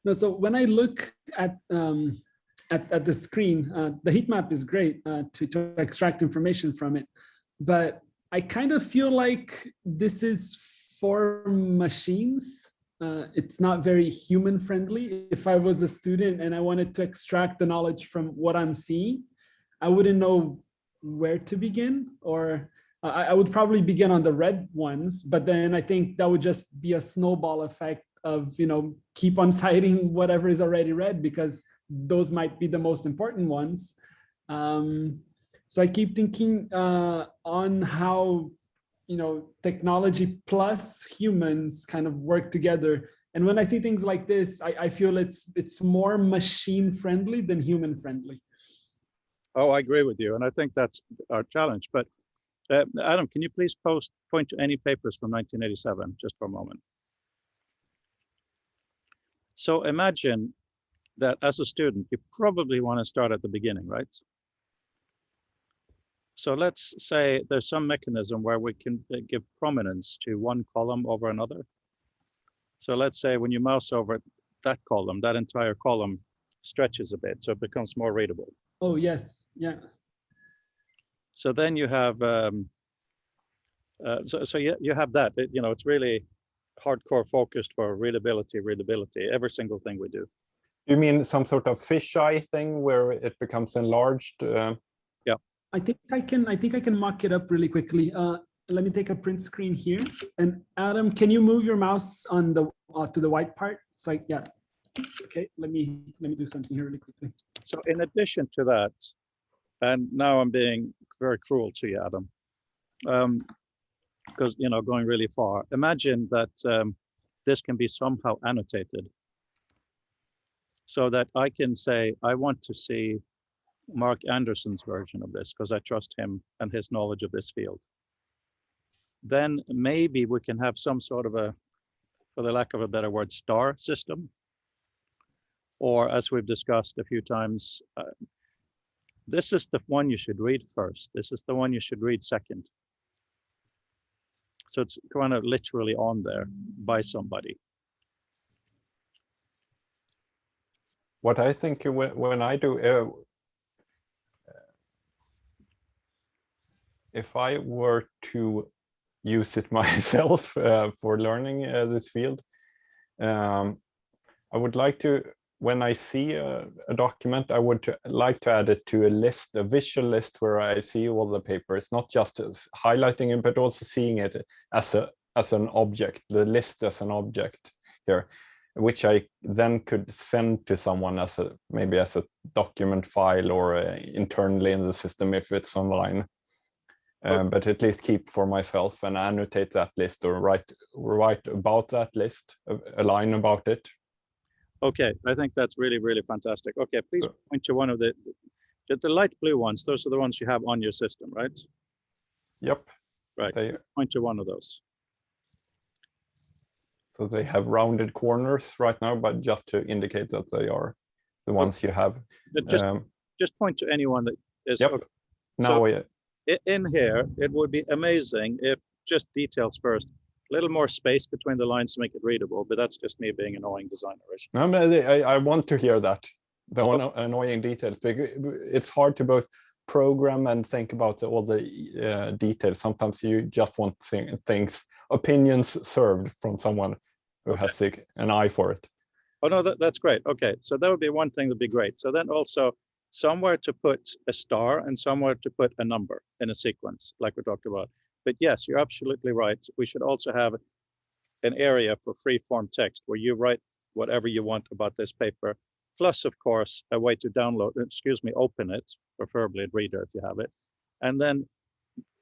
No, so when I look at the screen, the heat map is great to extract information from it, but I kind of feel like this is for machines. It's not very human friendly. If I was a student and I wanted to extract the knowledge from what I'm seeing, I wouldn't know where to begin, or I would probably begin on the red ones, but then I think that would just be a snowball effect of, keep on citing whatever is already read, because those might be the most important ones. So I keep thinking on how, technology plus humans kind of work together. And when I see things like this, I feel it's more machine friendly than human friendly. Oh, I agree with you. And I think that's our challenge. But Adam, can you please point to any papers from 1987, just for a moment? So imagine that as a student, you probably want to start at the beginning, right? So let's say there's some mechanism where we can give prominence to one column over another. So let's say when you mouse over that column, that entire column stretches a bit, so it becomes more readable. Oh, yes. Yeah. So then you have, you have that, it's really hardcore focused for readability, every single thing we do. You mean some sort of fisheye thing where it becomes enlarged? Yeah. I think I can mock it up really quickly. Let me take a print screen here. And Adam, can you move your mouse on the to the white part? So yeah. Okay, let me do something here really quickly. So in addition to that, and now I'm being very cruel to you, Adam, because going really far. Imagine that this can be somehow annotated, so that I can say I want to see Mark Anderson's version of this because I trust him and his knowledge of this field. Then maybe we can have some sort of a, for the lack of a better word, star system. Or as we've discussed a few times, this is the one you should read first. This is the one you should read second. So it's kind of literally on there by somebody. What I think when I do, if I were to use it myself for learning this field, I would like to, when I see a document, I would like to add it to a list, a visual list where I see all the papers, not just as highlighting it, but also seeing it as an object, the list as an object here, which I then could send to someone as maybe as a document file or internally in the system if it's online. but at least keep for myself and annotate that list or write about that list, a line about it. Okay, I think that's really, really fantastic. Okay, please point to one of the light blue ones. Those are the ones you have on your system, right? Yep. Right. Point to one of those. So they have rounded corners right now, but just to indicate that they are the ones you have. Just point to anyone that is. Yep. Okay. Now, so in here, it would be amazing if just details first, a little more space between the lines to make it readable, but that's just me being an annoying designer. No, I want to hear that, the annoying details, because it's hard to both program and think about all the details. Sometimes you just want things, opinions served from someone who has an eye for it. Oh no, that's great. Okay, so that would be one thing that'd be great. So then also somewhere to put a star and somewhere to put a number in a sequence, like we talked about. But yes, you're absolutely right. We should also have an area for free form text where you write whatever you want about this paper, plus of course, a way to download, open it, preferably a reader if you have it. And then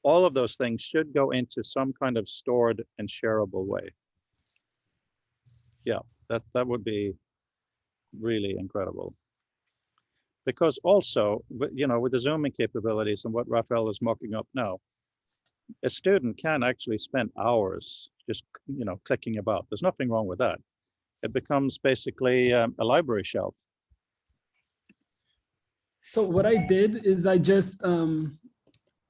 all of those things should go into some kind of stored and shareable way. Yeah, that would be really incredible. Because also, you know, with the zooming capabilities and what Raphael is mocking up now, a student can actually spend hours just, you know, clicking about. There's nothing wrong with that. It becomes basically a library shelf. So what I did is I just,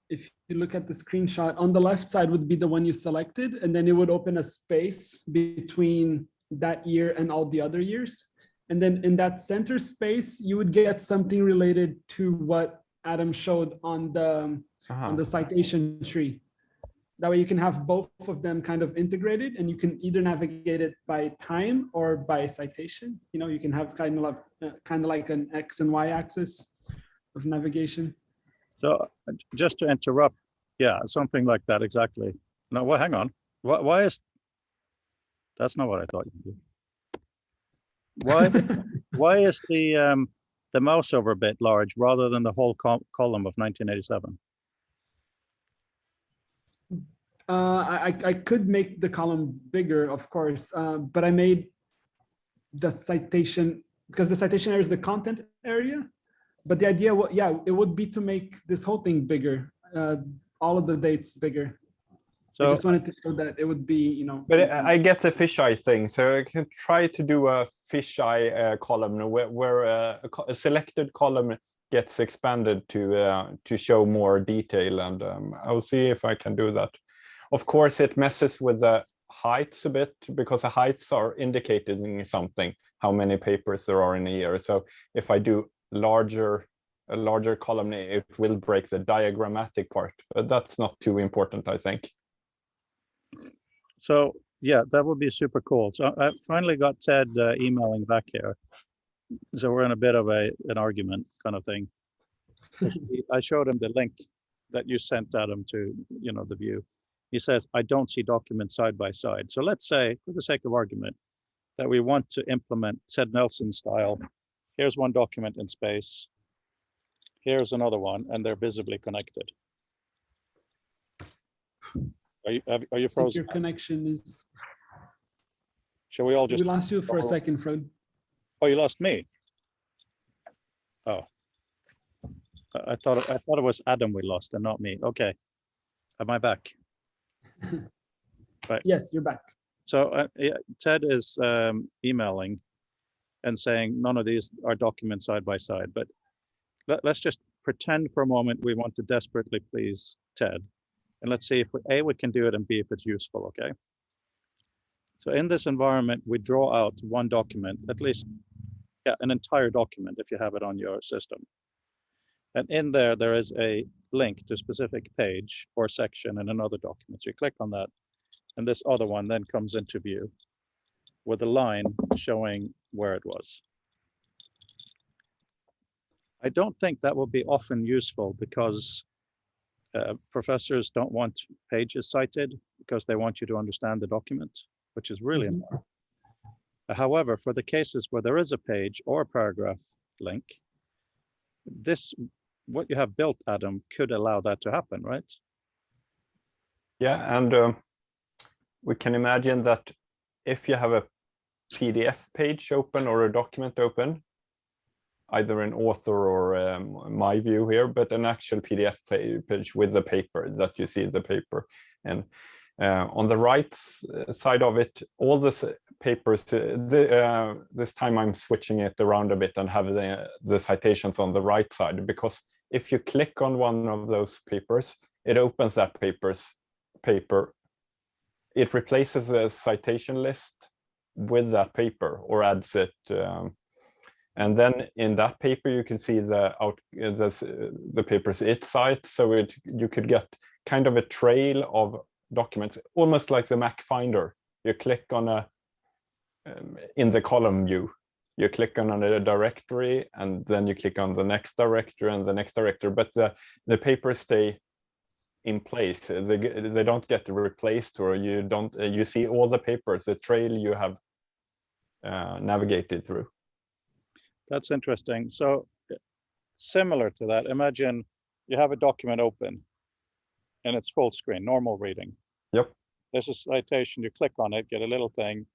if you look at the screenshot, on the left side would be the one you selected, and then it would open a space between that year and all the other years. And then in that center space, you would get something related to what Adam showed on the citation tree. That way you can have both of them kind of integrated, and you can either navigate it by time or by citation. You know, you can have kind of like an X and Y axis of navigation. So just to interrupt, yeah, something like that, exactly. No, well, hang on. Why is, that's not what I thought you did. Why is the mouse over bit large rather than the whole column of 1987? I could make the column bigger, of course, but I made the citation, because the citation area is the content area. But the idea, it would be to make this whole thing bigger, all of the dates bigger. So I just wanted to show that it would be, you know. But I get the fisheye thing, so I can try to do a fisheye column where a selected column gets expanded to show more detail, and I'll see if I can do that. Of course, it messes with the heights a bit, because the heights are indicating something, how many papers there are in a year. So if I do a larger column, it will break the diagrammatic part, but that's not too important, I think. So yeah, that would be super cool. So I finally got Ted emailing back here. So we're in a bit of an argument kind of thing. I showed him the link that you sent Adam to, you know, the view. He says, I don't see documents side by side. So let's say, for the sake of argument, that we want to implement Ted Nelson style. Here's one document in space. Here's another one, and they're visibly connected. Are you frozen? Your connection is. Shall we all just? We lost you for a second, Fred. Oh, you lost me. Oh, I thought it was Adam we lost and not me. Okay, am I back? Right. Yes, you're back. So Ted is emailing and saying none of these are documents side by side, but let's just pretend for a moment we want to desperately please Ted, and let's see if we can do it, and B, if it's useful. Okay. So in this environment, we draw out one document, at least, yeah, an entire document if you have it on your system. And in there is a link to a specific page or section in another document. So you click on that, and this other one then comes into view with a line showing where it was. I don't think that will be often useful, because professors don't want pages cited because they want you to understand the document, which is really annoying. However, for the cases where there is a page or a paragraph link, what you have built, Adam, could allow that to happen, right? Yeah, and we can imagine that if you have a PDF page open or a document open, either an author or my view here, but an actual PDF page with the paper that you see the paper. And on the right side of it, all this papers, this time I'm switching it around a bit and have the citations on the right side, because if you click on one of those papers, it opens that paper. It replaces the citation list with that paper or adds it. And then in that paper, you can see the paper's it site. So you could get kind of a trail of documents, almost like the Mac Finder. You click on in the column view, you click on a directory, and then you click on the next directory and the next directory. But the papers stay in place. They don't get replaced, or you see all the papers, the trail you have navigated through. That's interesting. So similar to that, imagine you have a document open and it's full screen, normal reading. Yep. There's a citation, you click on it, get a little thing,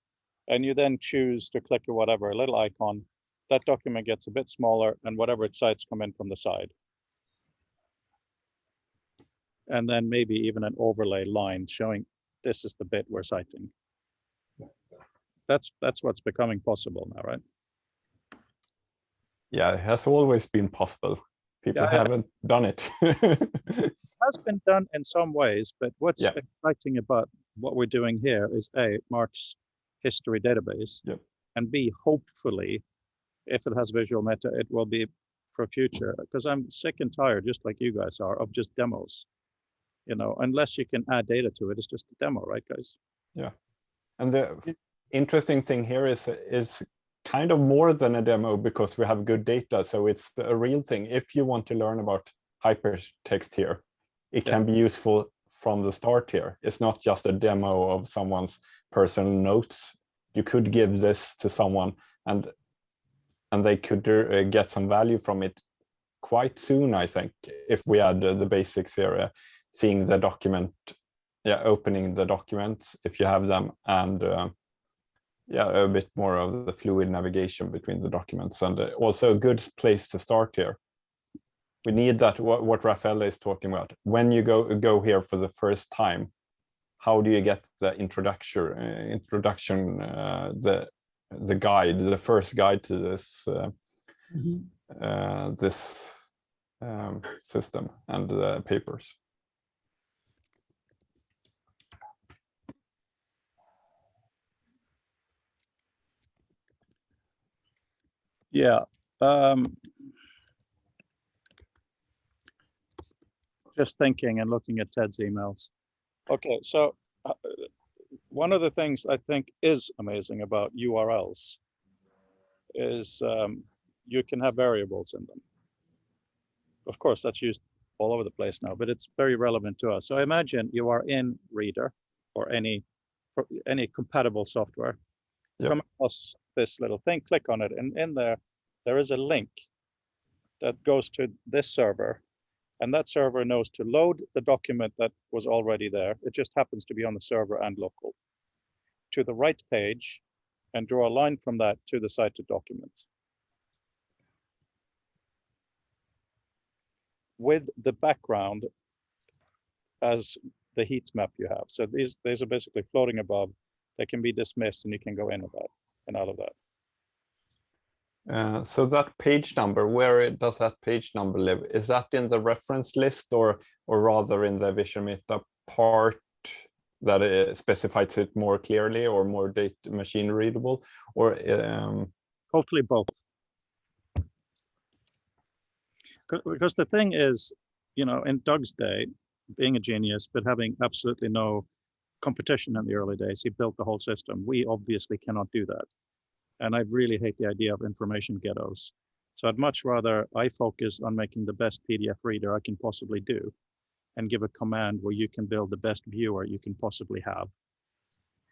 and you then choose to click or whatever, a little icon. That document gets a bit smaller, and whatever it cites come in from the side. And then maybe even an overlay line showing this is the bit we're citing. That's what's becoming possible now, right? Yeah, it has always been possible. People haven't done it. It has been done in some ways, but what's exciting about what we're doing here is A, Mark's history database, and B, hopefully, if it has visual meta, it will be for future, because I'm sick and tired, just like you guys are, of just demos. You know, unless you can add data to it, it's just a demo, right, guys? Yeah, and the interesting thing here is kind of more than a demo, because we have good data, so it's a real thing. If you want to learn about hypertext here, it can be useful from the start here. It's not just a demo of someone's personal notes. You could give this to someone, and they could get some value from it quite soon, I think, if we add the basics here, seeing the document, opening the documents if you have them, and a bit more of the fluid navigation between the documents, and also a good place to start here. We need that, what Rafael is talking about. When you go here for the first time, how do you get the introduction, the guide, the first guide to this this system and the papers? Yeah. Just thinking and looking at Ted's emails. Okay, so one of the things I think is amazing about URLs is you can have variables in them. Of course, that's used all over the place now, but it's very relevant to us. So imagine you are in Reader or any compatible software. Come across this little thing, click on it, and in there is a link that goes to this server, and that server knows to load the document that was already there. It just happens to be on the server and local, to the right page, and draw a line from that to the cited document with the background as the heat map you have. So these are basically floating above. They can be dismissed, and you can go in with that and out of that. So that page number, where does that page number live? Is that in the reference list, or rather in the Visual Meta part that specifies it more clearly, or more data machine readable, or hopefully both? Because the thing is, you know, in Doug's day, being a genius, but having absolutely no competition in the early days, he built the whole system. We obviously cannot do that. And I really hate the idea of information ghettos. So I'd much rather I focus on making the best PDF reader I can possibly do, and give a command where you can build the best viewer you can possibly have.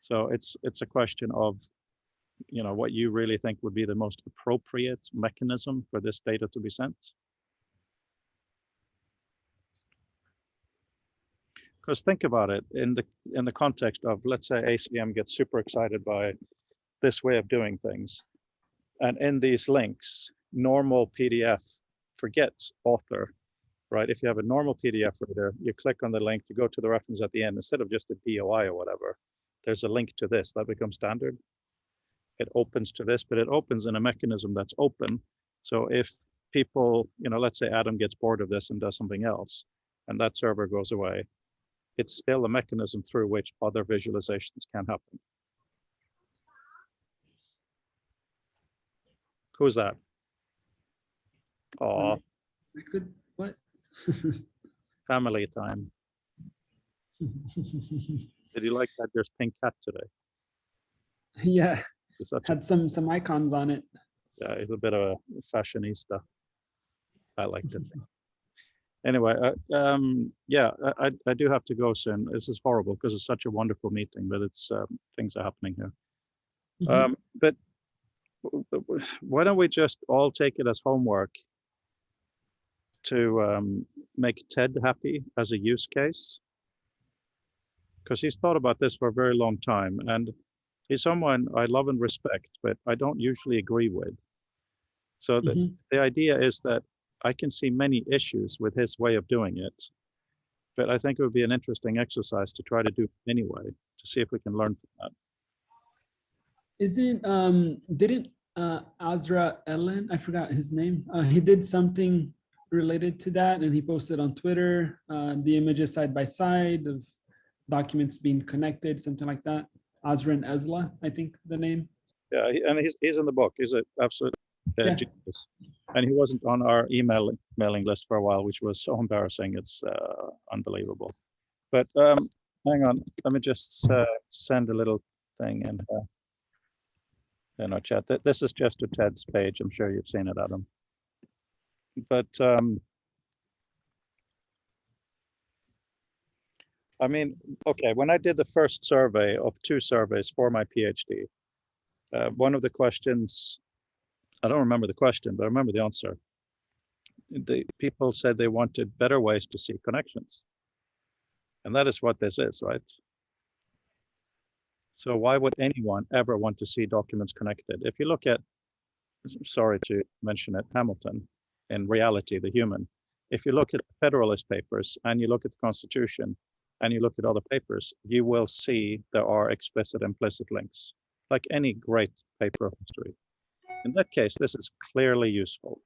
So it's a question of, you know, what you really think would be the most appropriate mechanism for this data to be sent. Because think about it in the context of, let's say ACM gets super excited by this way of doing things. And in these links, normal PDF forgets author, right? If you have a normal PDF reader, you click on the link, you go to the reference at the end, instead of just a DOI or whatever, there's a link to this that becomes standard. It opens to this, but it opens in a mechanism that's open. So if people, let's say Adam gets bored of this and does something else, and that server goes away, it's still a mechanism through which other visualizations can happen. Who's that? Oh, What? family time. Did you like that there's pink cat today? Yeah, It's such had some icons on it. yeah, he's a bit of a fashionista. I liked it. Anyway, yeah, I do have to go soon. This is horrible because it's such a wonderful meeting, but it's things are happening here. Mhm. But why don't we just all take it as homework to make Ted happy as a use case? Because he's thought about this for a very long time, and he's someone I love and respect, but I don't usually agree with. So Mhm. the idea is that I can see many issues with his way of doing it, but I think it would be an interesting exercise to try to do anyway, to see if we can learn from that. Didn't Azra Ellen, I forgot his name, he did something related to that, and he posted on Twitter the images side by side of documents being connected, something like that. Azra and Ezla, I think the name. Yeah, and he's in the book. He's an absolute Yeah. genius. And he wasn't on our mailing list for a while, which was so embarrassing. It's unbelievable. But hang on, let me just send a little thing in our chat. This is just to Ted's page. I'm sure you've seen it, Adam. But I mean, okay, when I did the first survey of 2 surveys for my PhD, one of the questions, I don't remember the question, but I remember the answer. The people said they wanted better ways to see connections. And that is what this is, right? So why would anyone ever want to see documents connected? If you look at, sorry to mention it, Hamilton, in reality, the human, if you look at Federalist Papers and you look at the Constitution and you look at other papers, you will see there are explicit, implicit links, like any great paper of history. In that case, this is clearly useful.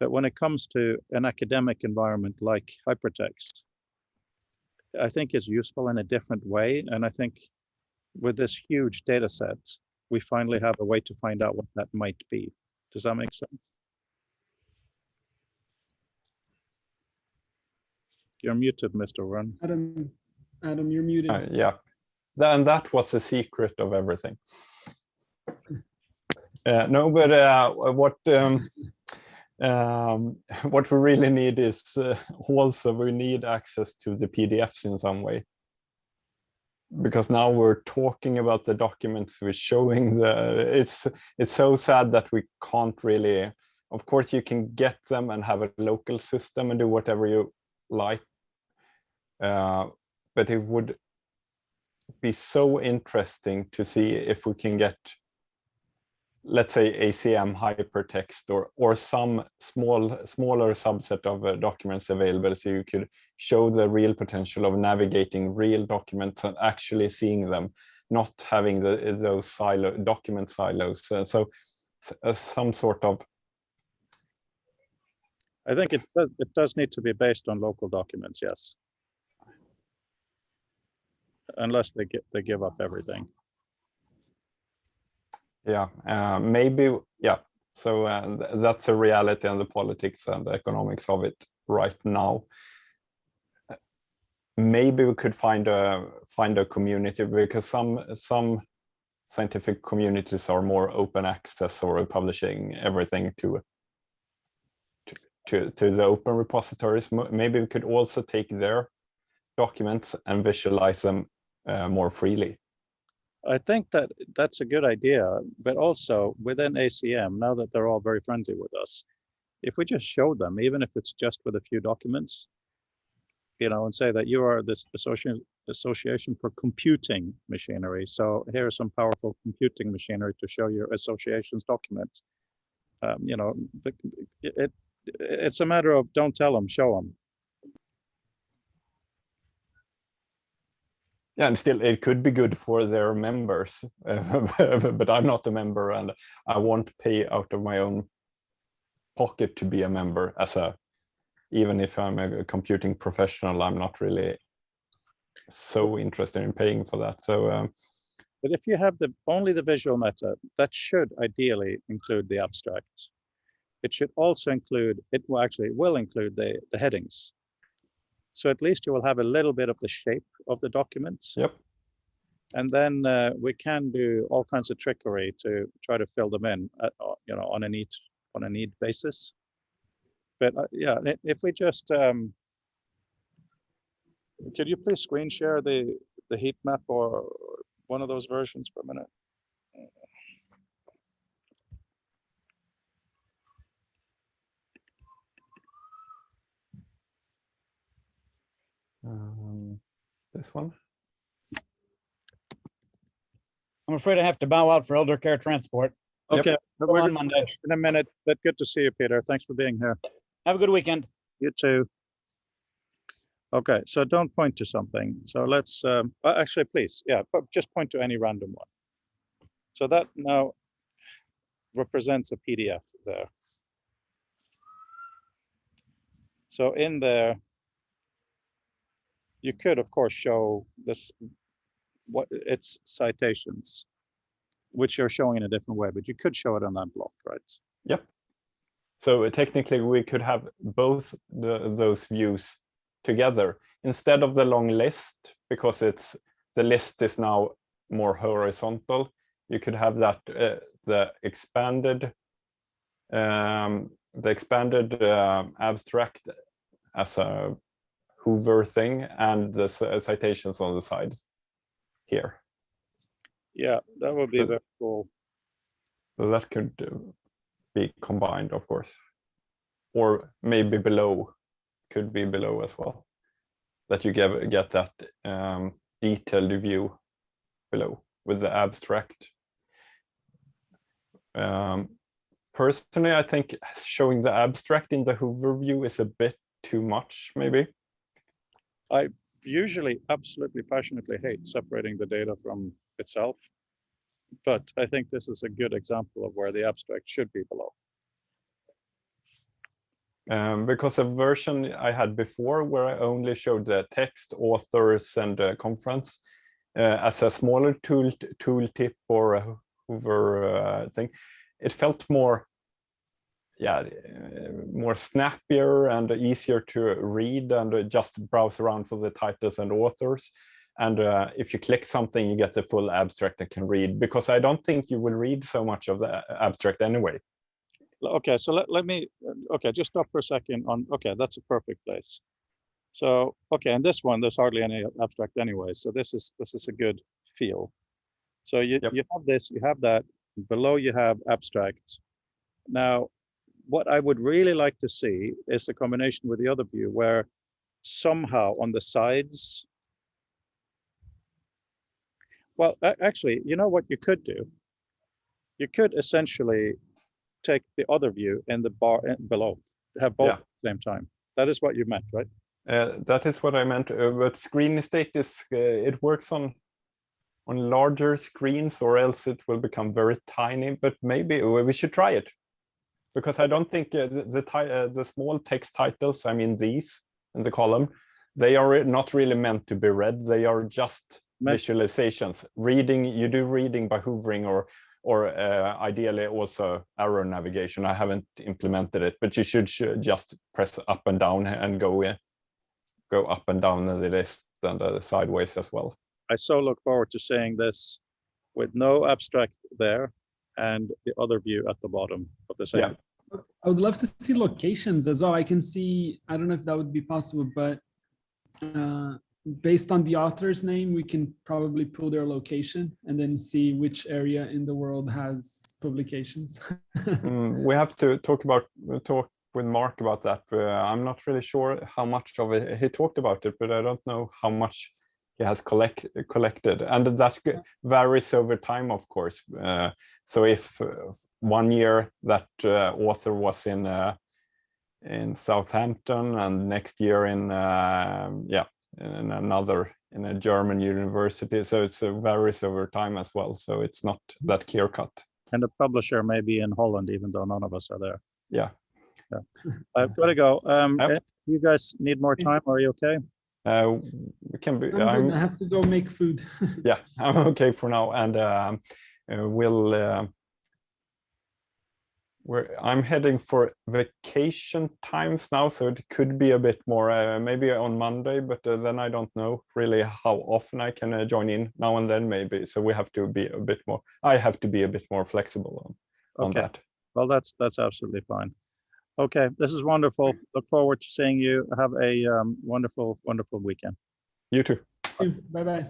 But when it comes to an academic environment like hypertext, I think it's useful in a different way. And I think with this huge data set, we finally have a way to find out what that might be. Does that make sense? You're muted, Mr. Run. Adam, you're muted. Yeah, and that was the secret of everything. No, but what we really need is also we need access to the PDFs in some way. Because now we're talking about the documents, we're showing it's so sad that we can't really, of course you can get them and have a local system and do whatever you like. But it would be so interesting to see if we can get, let's say, ACM hypertext or some smaller subset of documents available, so you could show the real potential of navigating real documents and actually seeing them, not having those document silos. So some sort of. I think it does need to be based on local documents, yes. Unless they give up everything. Yeah, maybe, yeah. So that's a reality and the politics and the economics of it right now. Maybe we could find a community, because some scientific communities are more open access or publishing everything to the open repositories. Maybe we could also take their documents and visualize them more freely. I think that's a good idea, but also within ACM, now that they're all very friendly with us, if we just show them, even if it's just with a few documents, and say that you are this association for computing machinery. So here is some powerful computing machinery to show your association's documents. It's a matter of don't tell them, show them. Yeah, and still it could be good for their members, but I'm not a member and I won't pay out of my own pocket to be a member even if I'm a computing professional, I'm not really so interested in paying for that. So, but if you have only the visual meta, that should ideally include the abstract. It should also include, it will include the headings. So at least you will have a little bit of the shape of the document. Yep. And then we can do all kinds of trickery to try to fill them in, on a need basis. But yeah, if we just, could you please screen share the heat map or one of those versions for a minute? This one. I'm afraid I have to bow out for elder care transport. Okay, Yep. but Go we're on Monday. in a minute. But good to see you, Peter. Thanks for being here. Have a good weekend. You too. Okay, so don't point to something. So let's actually, please, yeah, just point to any random one. So that now represents a PDF there. So in there, you could, of course, show this, what its citations, which you're showing in a different way, but you could show it on that block, right? Yep. So technically, we could have both those views together instead of the long list, because the list is now more horizontal. You could have that the expanded abstract as a Hoover thing, and the citations on the side here. Yeah, that would be very cool. So that could be combined, of course, or maybe below, could be below as well, that you get that detailed view below with the abstract. Personally, I think showing the abstract in the Hoover view is a bit too much, maybe. I usually absolutely passionately hate separating the data from itself, but I think this is a good example of where the abstract should be below. Because a version I had before where I only showed the text, authors, and conference as a smaller tooltip or a Hoover thing, it felt more, more snappier and easier to read and just browse around for the titles and authors. And if you click something, you get the full abstract and can read, because I don't think you will read so much of the abstract anyway. Okay, so let me, okay, just stop for a second on, okay, that's a perfect place. So, okay, and this one, there's hardly any abstract anyway, so this is a good feel. So you have this, you have that, below you have abstract. Now, what I would really like to see is the combination with the other view, where somehow on the sides, well, actually, you know what you could do? You could essentially take the other view in the bar below, have both at the same time. That is what you meant, right? That is what I meant, but screen state is, it works on larger screens, or else it will become very tiny, but maybe we should try it. Because I don't think the small text titles, I mean these in the column, they are not really meant to be read. They are just visualizations. Reading, you do reading by hoovering, or ideally also arrow navigation. I haven't implemented it, but you should just press up and down and go up and down the list and sideways as well. I so look forward to seeing this with no abstract there and the other view at the bottom of the same. Yeah. I would love to see locations as well. I can see, I don't know if that would be possible, but based on the author's name, we can probably pull their location and then see which area in the world has publications. We have to talk with Mark about that. I'm not really sure how much of it he talked about it, but I don't know how much he has collected, and that varies over time, of course. So if 1 year that author was in Southampton, and next year in in a German university, so it's varies over time as well. So it's not that clear cut. And the publisher may be in Holland, even though none of us are there. Yeah. I've got to go. Yep. You guys need more time? Are you okay? We can be. I have to go make food. Yeah, I'm okay for now, and I'm heading for vacation times now, so it could be a bit more, maybe on Monday, but then I don't know really how often I can join in now and then, maybe. So we have to be a bit more. I have to be a bit more flexible on that. Well, that's absolutely fine. Okay, this is wonderful. Look forward to seeing you. Have a wonderful weekend. You too. Bye bye.